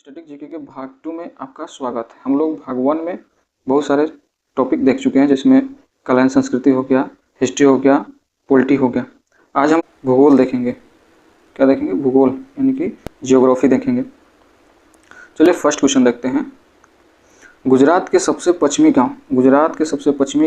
Static GK के भाग 2 में आपका स्वागत है। हम लोग भाग 1 में बहुत सारे टॉपिक देख चुके हैं, जिसमें कला एवं संस्कृति हो गया, हिस्ट्री हो गया, पॉलिटी हो गया। आज हम भूगोल देखेंगे। क्या देखेंगे? भूगोल यानी कि जियोग्राफी देखेंगे। चलिए फर्स्ट क्वेश्चन देखते हैं। गुजरात के सबसे पश्चिमी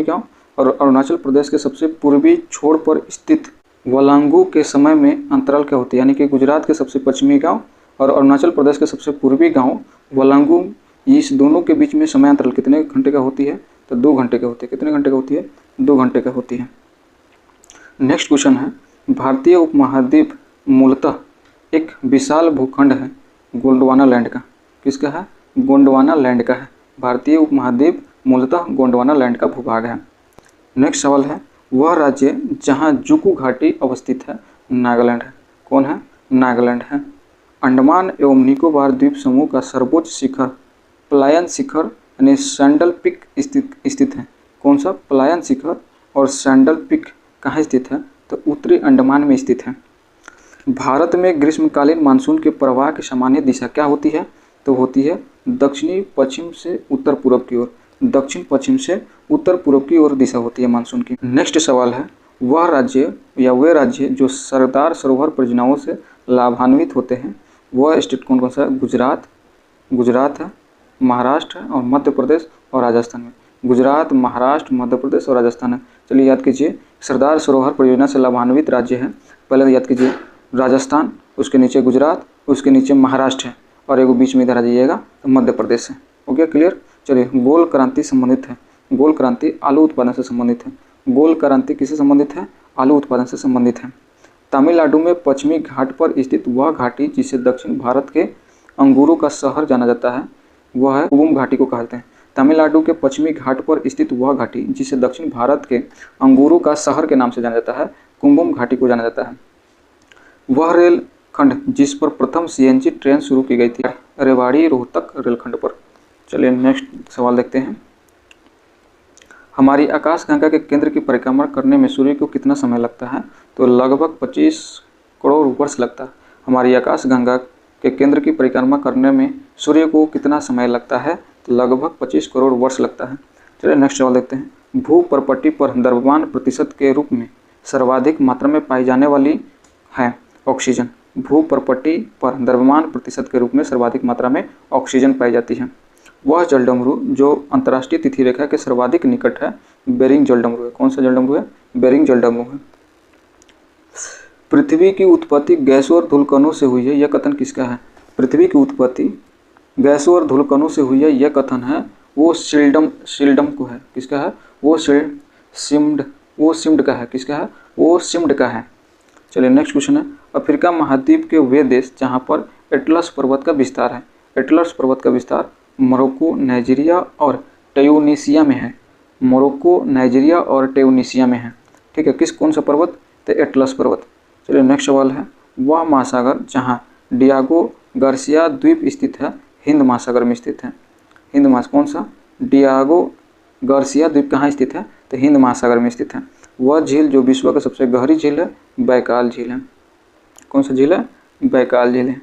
गांव और अरुणाचल प्रदेश के सबसे पूर्वी छोर पर स्थित वलांगू के समय में अंतराल क्या होती है? यानी कि गुजरात के सबसे पश्चिमी गांव और अरुणाचल प्रदेश के सबसे पूर्वी गांव वलांगू, इस दोनों के बीच में समय अंतराल कितने घंटे का होती है? तो 2 घंटे का होती है। कितने घंटे का होती है? 2 घंटे का होती है। नेक्स्ट क्वेश्चन है, भारतीय उपमहाद्वीप मूलतः एक विशाल भूखंड है गोंडवाना लैंड का। किसका है? गोंडवाना लैंड का है। भारतीय उपमहाद्वीप मूलतः गोंडवाना लैंड का भूभाग है। नेक्स्ट सवाल है, वह राज्य जहां जुकू घाटी अवस्थित है नागालैंड है। कौन है? नागालैंड है। अंडमान एवं निकोबार द्वीप समूह का सर्वोच्च शिखर पलायन शिखर यानी सैंडल पिक स्थित है। कौन सा? पलायन शिखर और सैंडल पिक कहाँ स्थित है? तो उत्तरी अंडमान में स्थित है। भारत में ग्रीष्मकालीन मानसून के प्रवाह की सामान्य दिशा क्या होती है? तो होती है दक्षिणी पश्चिम से उत्तर पूर्व की ओर। दक्षिण पश्चिम से उत्तर पूर्व की ओर दिशा होती है मानसून की। नेक्स्ट सवाल है, वह राज्य या वे राज्य जो सरदार सरोवर परियोजनाओं से लाभान्वित होते हैं वह स्टेट कौन कौन सा है? गुजरात है, महाराष्ट्र है और मध्य प्रदेश और राजस्थान में। गुजरात, महाराष्ट्र, मध्य प्रदेश और राजस्थान है। चलिए याद कीजिए, सरदार सरोवर परियोजना से लाभान्वित राज्य है। पहले याद कीजिए राजस्थान, उसके नीचे गुजरात, उसके नीचे महाराष्ट्र है और एक बीच में इधर आ जाइएगा तो मध्य प्रदेश है। हो गया क्लियर? चलिए, गोल क्रांति संबंधित है। गोल क्रांति आलू उत्पादन से संबंधित है। गोल क्रांति किससे संबंधित है? आलू उत्पादन से संबंधित है। तमिलनाडु में पश्चिमी घाट पर स्थित वह घाटी जिसे दक्षिण भारत के अंगूरों का शहर जाना जाता है वह है कुंभम घाटी को कहते हैं। तमिलनाडु के पश्चिमी घाट पर स्थित वह घाटी जिसे दक्षिण भारत के अंगूरों का शहर के नाम से जाना जाता है कुंभम घाटी को जाना जाता है। वह रेल खंड जिस पर प्रथम सीएनजी ट्रेन शुरू की गई थी रेवाड़ी रोहतक रेलखंड पर। चलिए नेक्स्ट सवाल देखते हैं। हमारी आकाशगंगा के केंद्र की परिक्रमा करने में सूर्य को कितना समय लगता है? तो लगभग 25 करोड़ वर्ष लगता है। हमारी आकाशगंगा के केंद्र की परिक्रमा करने में सूर्य को कितना समय लगता है? तो लगभग 25 करोड़ वर्ष लगता है। चलिए नेक्स्ट सवाल देखते हैं। भूपर्पटी पर द्रव्यमान प्रतिशत के रूप में सर्वाधिक मात्रा में पाई जाने वाली है ऑक्सीजन। भूपर्पटी पर द्रव्यमान प्रतिशत के रूप में सर्वाधिक मात्रा में ऑक्सीजन पाई जाती है। वह जलडमरू जो अंतर्राष्ट्रीय तिथि रेखा के सर्वाधिक निकट है बेरिंग जलडमरू है। कौन सा जलडमरू है? बेरिंग जलडमरू है। पृथ्वी की उत्पत्ति गैसों और धूलकणों से हुई है, यह कथन किसका है? पृथ्वी की उत्पत्ति गैसों और धूलकणों से हुई है, यह कथन है वो शिल्डम को है। किसका है? वो सिम्ड का है। किसका है? वो सिम्ड का है। चलिए नेक्स्ट क्वेश्चन है, अफ्रीका महाद्वीप के वे देश जहाँ पर एटलस पर्वत का विस्तार है। एटलस पर्वत का विस्तार मोरक्को, नाइजीरिया और ट्यूनीशिया में है। मोरक्को, नाइजीरिया और ट्यूनीशिया में है। ठीक है, कौन सा पर्वत? तो एटलस पर्वत। चलिए नेक्स्ट सवाल है, वह महासागर जहाँ डियागो गार्सिया द्वीप स्थित है हिंद महासागर में स्थित है। कौन सा? डियागो गार्सिया द्वीप कहाँ स्थित है? तो हिंद महासागर में स्थित है। वह झील जो विश्व का सबसे गहरी झील है बैकाल झील है। कौन सा झील है? बैकाल झील है।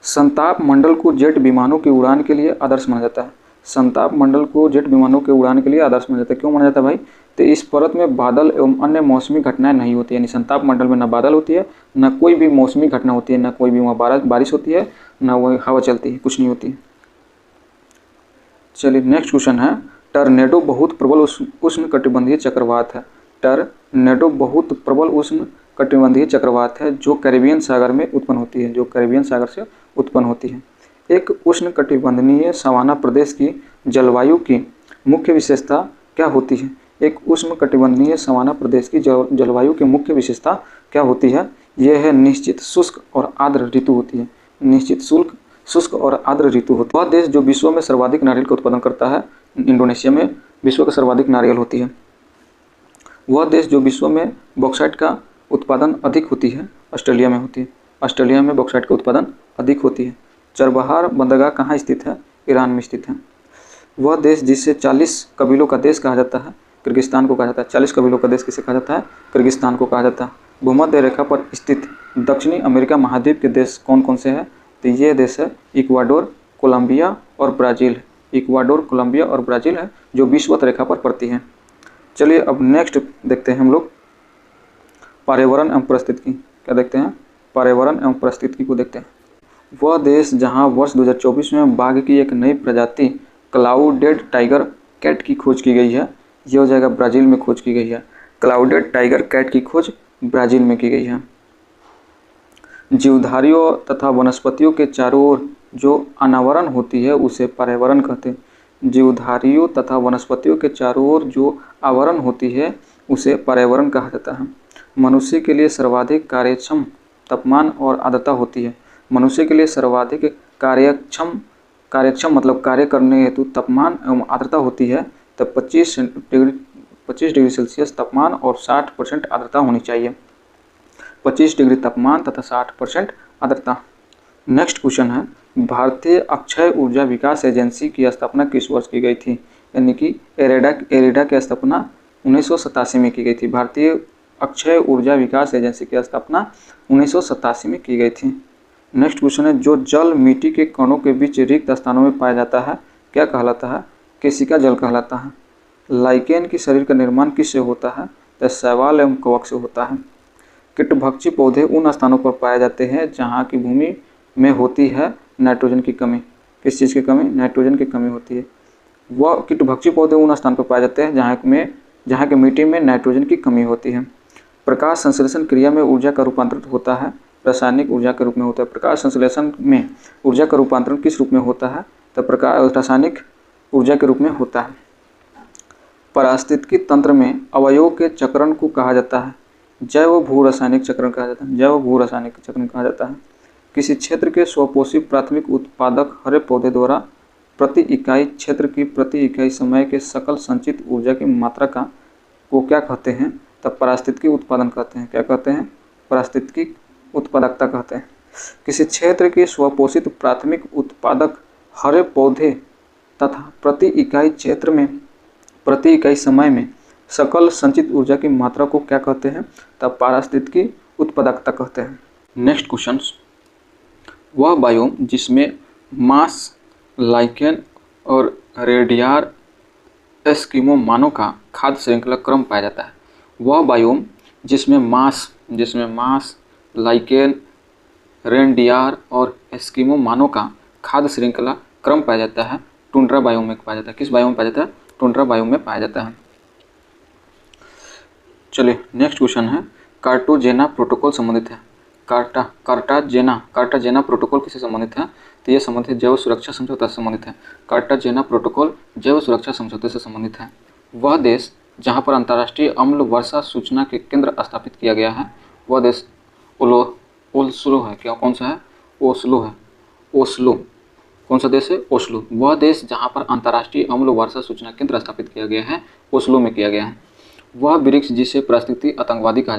संताप मंडल को जेट विमानों की उड़ान के लिए आदर्श माना जाता है। संताप मंडल को जेट विमानों के उड़ान के लिए आदर्श माना जाता है। क्यों माना जाता है भाई? तो इस परत में बादल एवं अन्य मौसमी घटनाएं नहीं होती है। यानी संताप मंडल में न बादल होती है, न कोई भी मौसमी घटना होती है, न कोई भी वहाँ बारिश होती है, न वह हवा चलती है, कुछ नहीं होती है। चलिए नेक्स्ट क्वेश्चन है, टर्नेडो बहुत प्रबल उष्ण कटिबंधीय चक्रवात है। टर्नेडो बहुत प्रबल उष्ण कटिबंधीय चक्रवात है जो कैरिबियन सागर में उत्पन्न होती है। जो कैरिबियन सागर से उत्पन्न होती है। एक उष्ण कटिबंधीय सवाना प्रदेश की जलवायु की मुख्य विशेषता क्या होती है? एक उष्ण कटिबंधीय सवाना प्रदेश की जलवायु की मुख्य विशेषता क्या होती है? यह है निश्चित शुष्क और आर्द्र ऋतु होती है। निश्चित शुष्क और आर्द्र ऋतु होती है। वह देश जो विश्व में सर्वाधिक नारियल का उत्पादन करता है इंडोनेशिया में विश्व का सर्वाधिक नारियल होती है। वह देश जो विश्व में बॉक्साइट का उत्पादन अधिक होती है ऑस्ट्रेलिया में होती है। ऑस्ट्रेलिया में बॉक्साइट का उत्पादन अधिक होती है। चरबहार बंदरगाह कहाँ स्थित है? ईरान में स्थित है। वह देश जिसे 40 कबीलों का देश कहा जाता है किर्गिस्तान को कहा जाता है। 40 कबीलों का देश किसे कहा जाता है? किर्गिस्तान को कहा जाता है। भूमध्य रेखा पर स्थित दक्षिणी अमेरिका महाद्वीप के देश कौन कौन से हैं? तो ये देश है इक्वाडोर, कोलंबिया और ब्राज़ील। इक्वाडोर, कोलंबिया और ब्राज़ील है जो विषुवत रेखा पर पड़ती हैं। चलिए अब नेक्स्ट देखते हैं हम लोग पर्यावरण एवं पारिस्थितिकी। क्या देखते हैं? पर्यावरण एवं पारिस्थितिकी को देखते हैं। वह देश जहां वर्ष 2024 में बाघ की एक नई प्रजाति क्लाउडेड टाइगर कैट की खोज की गई है, यह हो जाएगा ब्राज़ील में खोज की गई है। क्लाउडेड टाइगर कैट की खोज ब्राज़ील में की गई है। जीवधारियों तथा वनस्पतियों के चारों ओर जो अनावरण होती है उसे पर्यावरण कहते हैं। जीवधारियों तथा वनस्पतियों के चारों ओर जो आवरण होती है उसे पर्यावरण कहा जाता है। मनुष्य के लिए सर्वाधिक कार्यक्षम तापमान और आर्द्रता होती है। मनुष्य के लिए सर्वाधिक कार्यक्षम मतलब कार्य करने हेतु तापमान एवं आर्द्रता होती है, तब 25 डिग्री सेल्सियस तापमान और 60% आर्द्रता होनी चाहिए। 25 डिग्री तापमान तथा 60% आर्द्रता। नेक्स्ट क्वेश्चन है, भारतीय अक्षय ऊर्जा विकास एजेंसी की स्थापना किस वर्ष की गई थी? यानी कि एरेडा की स्थापना 1987 में की गई थी। भारतीय अक्षय ऊर्जा विकास एजेंसी की स्थापना 1987 में की गई थी। नेक्स्ट क्वेश्चन है, जो जल मिट्टी के कणों के बीच रिक्त स्थानों में पाया जाता है क्या कहलाता है? केशिका जल कहलाता है। लाइकेन की शरीर का निर्माण किससे होता है? तो शैवाल एवं कवक से होता है। कीटभक्षी पौधे उन स्थानों पर पाए जाते हैं जहाँ की भूमि में होती है नाइट्रोजन की कमी। किस चीज़ की कमी? नाइट्रोजन की कमी होती है। वह कीटभक्षी पौधे उन स्थान पर पाए जाते हैं जहाँ की मिट्टी में नाइट्रोजन की कमी होती है। प्रकाश संश्लेषण क्रिया में ऊर्जा का रूपांतरण होता है रासायनिक ऊर्जा के रूप में होता है। प्रकाश संश्लेषण में ऊर्जा का रूपांतरण किस रूप में होता है? तो प्रकाश रासायनिक ऊर्जा के रूप में होता है। पारिस्थितिकी तंत्र में अवयवों के चक्रण को कहा जाता है जैव भू रासायनिक चक्रण कहा जाता है। जैव भू रासायनिक चक्रण कहा जाता है। किसी क्षेत्र के स्वपोषी प्राथमिक उत्पादक हरे पौधे द्वारा प्रति इकाई क्षेत्र की प्रति इकाई समय के सकल संचित ऊर्जा की मात्रा को क्या कहते हैं? तब पारिस्थितिकी उत्पादन कहते हैं। क्या कहते हैं? पारिस्थितिकी उत्पादकता कहते हैं। किसी क्षेत्र के स्वपोषित प्राथमिक उत्पादक हरे पौधे तथा प्रति इकाई क्षेत्र में प्रति इकाई समय में सकल संचित ऊर्जा की मात्रा को क्या कहते हैं? तब पारिस्थितिकी उत्पादकता कहते हैं। नेक्स्ट क्वेश्चन, वह बायोम जिसमें मास, लाइकेन और रेडियार एस्किमो मानव का खाद्य श्रृंखला क्रम पाया जाता है। वह बायोम जिसमें मास, लाइकेन, रेनडियार और एस्किमो मानव का खाद्य श्रृंखला क्रम पाया जाता है टुंड्रा बायोम में पाया जाता है। किस बायोम में पाया जाता है? टुंड्रा बायोम में पाया जाता है। चलिए नेक्स्ट क्वेश्चन है, कार्टाजेना प्रोटोकॉल संबंधित है। कार्टाजेना प्रोटोकॉल किससे संबंधित है? तो ये संबंधित जैव सुरक्षा समझौता से संबंधित है। कार्टाजेना प्रोटोकॉल जैव सुरक्षा समझौते से संबंधित है। वह देश जहाँ पर अंतर्राष्ट्रीय अम्ल वर्षा सूचना के केंद्र स्थापित किया गया है वह देश ओस्लो है। क्या कौन सा है? ओस्लो है। ओस्लो कौन सा देश है? ओस्लो। वह देश जहाँ पर अंतर्राष्ट्रीय अम्ल वर्षा सूचना केंद्र स्थापित किया गया है ओस्लो में किया गया है। वह वृक्ष जिसे पारिस्थितिकी आतंकवादी कहा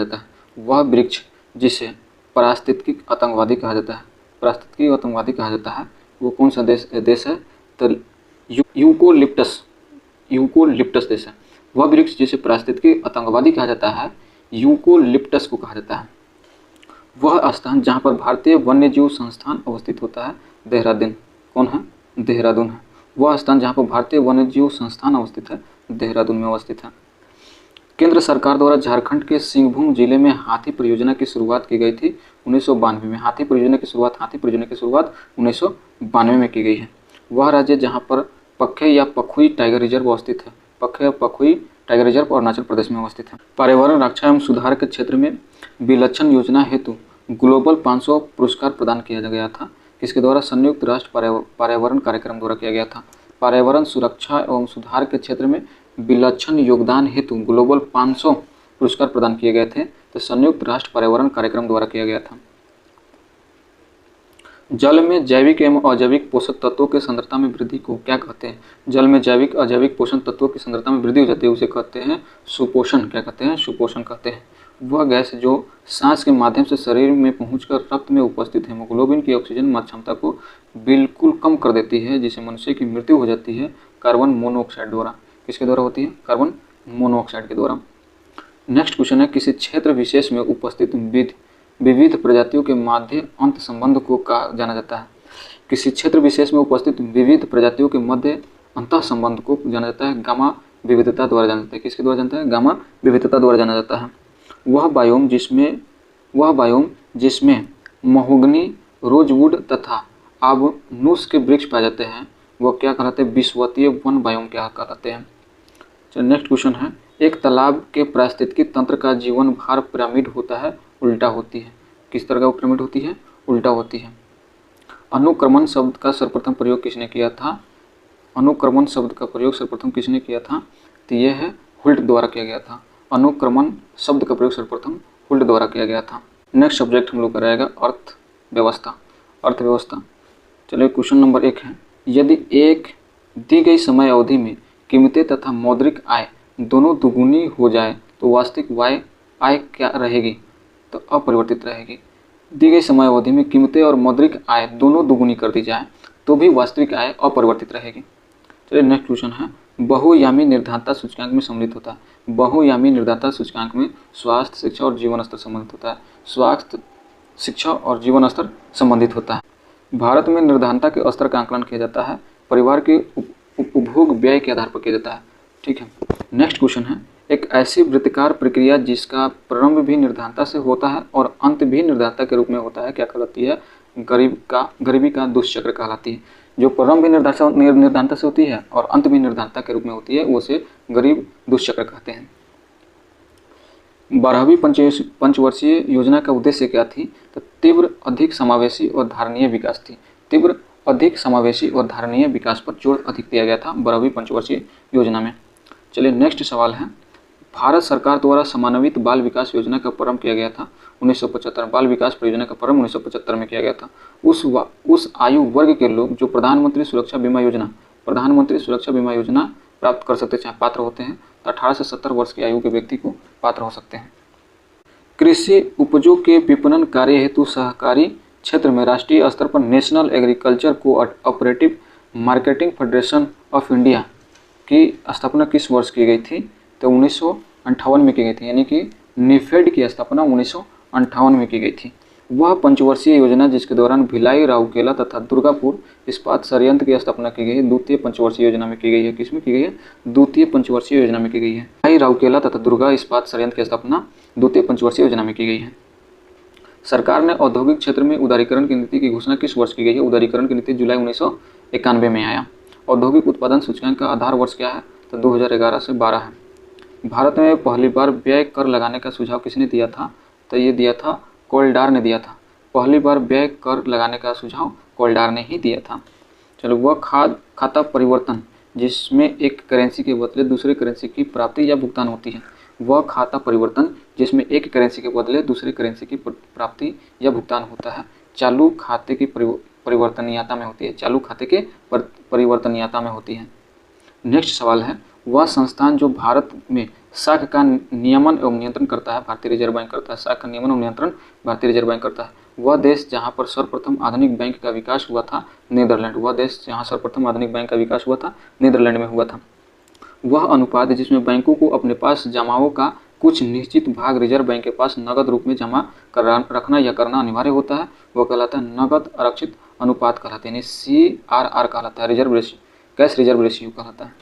जाता है वो कौन सा देश है? तो यूकोलिप्टस देश है। वह वृक्ष जिसे पारिस्थितिकी आतंकवादी कहा जाता है यूकोलिप्टस को कहा जाता है। वह स्थान जहाँ पर भारतीय वन्यजीव संस्थान अवस्थित होता है देहरादून। कौन है? देहरादून है। वह स्थान जहाँ पर भारतीय वन्यजीव संस्थान अवस्थित है देहरादून में अवस्थित है। केंद्र सरकार द्वारा झारखंड के सिंहभूम जिले में हाथी परियोजना की शुरुआत की गई थी 1992 में। हाथी परियोजना की शुरुआत 1992 में की गई है। वह राज्य जहाँ पर पखे या पखुई टाइगर रिजर्व अवस्थित है। पखे या पखुई टाइगर रिजर्व अरुणाचल प्रदेश में अवस्थित है। पर्यावरण रक्षा एवं सुधार के क्षेत्र में विलक्षण योजना हेतु ग्लोबल 500 पुरस्कार प्रदान किया गया था। किसके द्वारा? संयुक्त राष्ट्र पर्यावरण कार्यक्रम द्वारा किया गया था। पर्यावरण सुरक्षा एवं सुधार के क्षेत्र में विलक्षण योगदान हेतु ग्लोबल 500 पुरस्कार प्रदान किए गए थे, तो संयुक्त राष्ट्र पर्यावरण कार्यक्रम द्वारा किया गया था। जल में जैविक एवं अजैविक पोषक तत्वों की सांद्रता में वृद्धि को क्या कहते हैं? जल में जैविक अजैविक पोषक तत्वों की सांद्रता में वृद्धि हो जाती है उसे कहते हैं सुपोषण। क्या कहते हैं? सुपोषण कहते हैं। वह गैस जो सांस के माध्यम से शरीर में पहुंचकर रक्त में उपस्थित हेमोग्लोबिन की ऑक्सीजन क्षमता को बिल्कुल कम कर देती है, जिससे मनुष्य की मृत्यु हो जाती है कार्बन मोनोऑक्साइड द्वारा। किसके द्वारा होती है? कार्बन मोनोऑक्साइड के द्वारा। नेक्स्ट क्वेश्चन है, किसी क्षेत्र विशेष में उपस्थित विविध प्रजातियों के मध्य अंत संबंध को कहा जाना जाता है। किसी क्षेत्र विशेष में उपस्थित विविध प्रजातियों के मध्य अंत संबंध को जाना जाता है गामा विविधता द्वारा जाना जाता है। किसके द्वारा जानता है? गामा विविधता द्वारा जाना जाता है। वह बायोम जिसमें महोगनी, रोजवुड तथा आबनूस के वृक्ष पाए जाते हैं वह क्या कहलाते हैं? विषुवतीय वन बायोम क्या कहलाते हैं। चलिए नेक्स्ट क्वेश्चन है, एक तालाब के पारिस्थितिकी तंत्र का जीवन भार पिरामिड होता है, उल्टा होती है। किस तरह का पिरामिड होती है? उल्टा होती है। अनुक्रमण शब्द का सर्वप्रथम प्रयोग किसने किया था? अनुक्रमण शब्द का प्रयोग सर्वप्रथम किसने किया था? तो यह है हुल्ट द्वारा किया गया था। अनुक्रमण शब्द का प्रयोग सर्वप्रथम हुल्ट द्वारा किया गया था। नेक्स्ट सब्जेक्ट हम लोग का रहेगा अर्थव्यवस्था। अर्थव्यवस्था। चलिए क्वेश्चन नंबर 1 है, यदि एक दी गई समय अवधि में कीमतें तथा मौद्रिक आय दोनों दुगुनी हो जाए तो वास्तविक आय क्या रहेगी? तो अपरिवर्तित रहेगी। दी गई समय अवधि में कीमतें और मौद्रिक आय दोनों दुगुनी कर दी जाए तो भी वास्तविक आय अपरिवर्तित रहेगी। चलिए नेक्स्ट क्वेश्चन है, बहुयामी निर्धारता सूचकांक में सम्मिलित होता है। बहुयामी निर्धारता सूचकांक में स्वास्थ्य, शिक्षा और जीवन स्तर संबंधित होता है। स्वास्थ्य, शिक्षा और जीवन स्तर संबंधित होता है। भारत में निर्धारता के स्तर का आंकलन किया जाता है, परिवार के उपभोग व्यय के आधार पर किया जाता है। ठीक है। नेक्स्ट क्वेश्चन है, एक ऐसी वृत्तिकार प्रक्रिया जिसका प्रारंभ भी निर्धारता से होता है और अंत भी निर्धारता के रूप में होता है क्या कहलाती है? गरीबी का दुष्चक्र कहलाती है। जो प्रारंभ भी निर्धारता से होती है और अंत भी निर्धारता के रूप में होती है उसे गरीब दुष्चक्र कहते हैं। 12वीं पंचवर्षीय योजना का उद्देश्य क्या थी? तो तीव्र, अधिक समावेशी और धारणीय विकास थी। तीव्र, अधिक समावेशी और धारणीय विकास पर जोर अधिक दिया गया था 12वीं पंचवर्षीय योजना में। चलिए नेक्स्ट सवाल है, भारत सरकार द्वारा समन्वित बाल विकास योजना का प्रारंभ किया गया था 1975। बाल विकास परियोजना का प्रारंभ 1975 में किया गया था। उस आयु वर्ग के लोग जो प्रधानमंत्री सुरक्षा बीमा योजना प्राप्त कर सकते हैं, पात्र होते हैं, तो 18 से 70 वर्ष की आयु के व्यक्ति को पात्र हो सकते हैं। कृषि उपजों के विपणन कार्य हेतु सहकारी क्षेत्र में राष्ट्रीय स्तर पर national agriculture cooperative marketing federation of India की स्थापना किस वर्ष की गई थी? तो 1958 में की गई थी, यानी कि निफेड की स्थापना 1958 में की गई थी। वह पंचवर्षीय योजना जिसके दौरान भिलाई, राउरकेला तथा दुर्गापुर इस्पात संयंत्र की स्थापना की गई है, द्वितीय पंचवर्षीय योजना में की गई है। किसमें की गई है? द्वितीय पंचवर्षीय योजना में की गई है। भिलाई, राउरकेला तथा दुर्गा इस्पात संयंत्र की स्थापना द्वितीय पंचवर्षीय योजना में की गई है। सरकार ने औद्योगिक क्षेत्र में उदारीकरण की नीति की घोषणा किस वर्ष की गई है? उदारीकरण की नीति जुलाई 1991 में आया। औद्योगिक उत्पादन सूचकांक का आधार वर्ष क्या है? तो 2011 से 12 है। भारत में पहली बार व्यय कर लगाने का सुझाव किसने दिया था? तो ये दिया था कोल्डार ने दिया था। पहली बार व्यय कर लगाने का सुझाव कोल्डार ने ही दिया था। चलो, वह खाता परिवर्तन जिसमें एक करेंसी के बदले दूसरे करेंसी की प्राप्ति या भुगतान होती है। वह खाता परिवर्तन जिसमें एक करेंसी के बदले दूसरे करेंसी की प्राप्ति या भुगतान होता है चालू खाते की परिवर्तनीयता में होती है। चालू खाते के परिवर्तनीयता में होती है। नेक्स्ट सवाल है, वह संस्थान जो भारत में शाख का नियमन एवं नियंत्रण करता है भारतीय रिजर्व बैंक करता है। शाख का नियमन एवं नियंत्रण भारतीय रिजर्व बैंक करता है। वह देश जहाँ पर सर्वप्रथम आधुनिक बैंक का विकास हुआ था नीदरलैंड। वह देश जहाँ सर्वप्रथम आधुनिक बैंक का विकास हुआ था नीदरलैंड में हुआ था। वह अनुपात जिसमें बैंकों को अपने पास जमाओं का कुछ निश्चित भाग रिजर्व बैंक के पास नगद रूप में जमा रखना या करना अनिवार्य होता है, वह कहलाता है नगद आरक्षित अनुपात कहलाते हैं, यानी CRR कहलाता है। Reserve ratio, cash reserve ratio कहलाता है।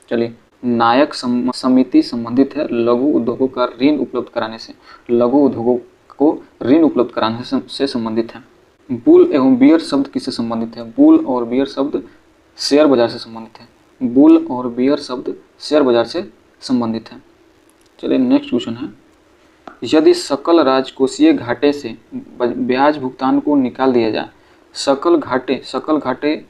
चलिए, नायक समिति संबंधित है लघु उद्योगों का ऋण उपलब्ध कराने से। लघु उद्योगों को ऋण उपलब्ध कराने से संबंधित है। बुल एवं बियर शब्द किससे संबंधित है? बुल और बियर शब्द शेयर बाजार से संबंधित है। बुल और बियर शब्द शेयर बाजार से संबंधित है। चलिए नेक्स्ट क्वेश्चन है, यदि सकल राजकोषीय घाटे से ब्याज भुगतान को निकाल दिया जाए, सकल घाटे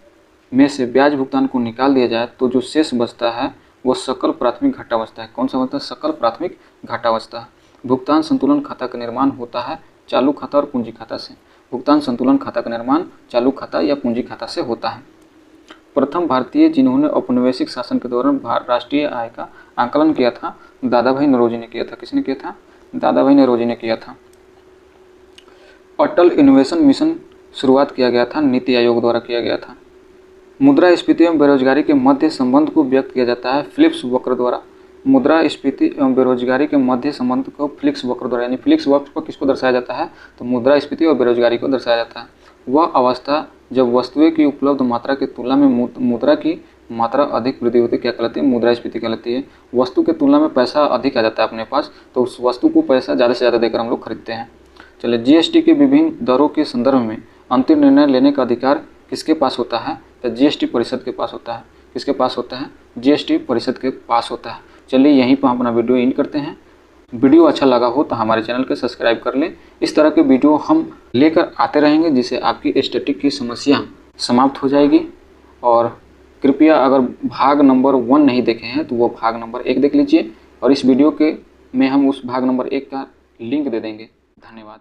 में से ब्याज भुगतान को निकाल दिया जाए तो जो शेष बचता है वो सकल प्राथमिक घाटा बचता है। कौन सा बचता है? सकल प्राथमिक घाटा बचता है। भुगतान संतुलन खाता का निर्माण होता है चालू खाता और पूंजी खाता से। भुगतान संतुलन खाता का निर्माण चालू खाता या पूंजी खाता से होता है। प्रथम भारतीय जिन्होंने औपनिवेशिक शासन के दौरान राष्ट्रीय आय का आंकलन किया था दादाभाई नौरोजी ने किया था। किसने किया था? दादाभाई नौरोजी ने किया था। अटल इनोवेशन मिशन शुरुआत किया गया था नीति आयोग द्वारा किया गया था। मुद्रास्फीति एवं बेरोजगारी के मध्य संबंध को व्यक्त किया जाता है फिलिप्स वक्र द्वारा। मुद्रास्फीति एवं बेरोजगारी के मध्य संबंध को फ्लिक्स वक्र द्वारा, यानी फ्लिक्स वक्र पर किसको दर्शाया जाता है, तो मुद्रास्फीति और बेरोजगारी को दर्शाया जाता है। वह अवस्था जब वस्तुएं की उपलब्ध मात्रा की तुलना में मुद्रा की मात्रा अधिक वृद्धि होती है, क्या कहलाती है, मुद्रास्फीति कहलाती है। वस्तु के तुलना में पैसा अधिक आ जाता है अपने पास, तो उस वस्तु को पैसा ज़्यादा से ज़्यादा देकर हम लोग खरीदते हैं। चलिए, जीएसटी के विभिन्न दरों के संदर्भ में अंतिम निर्णय लेने का अधिकार किसके पास होता है, तो जीएसटी परिषद के पास होता है। किसके पास होता है, जीएसटी परिषद के पास होता है। चलिए, यहीं पर हम अपना वीडियो एंड करते हैं। वीडियो अच्छा लगा हो तो हमारे चैनल को सब्सक्राइब कर लें। इस तरह के वीडियो हम लेकर आते रहेंगे जिससे आपकी स्टैटिक की समस्या समाप्त हो जाएगी। और कृपया अगर भाग नंबर 1 नहीं देखे हैं तो वो भाग नंबर 1 देख लीजिए, और इस वीडियो के में हम उस भाग नंबर 1 का लिंक दे देंगे। धन्यवाद।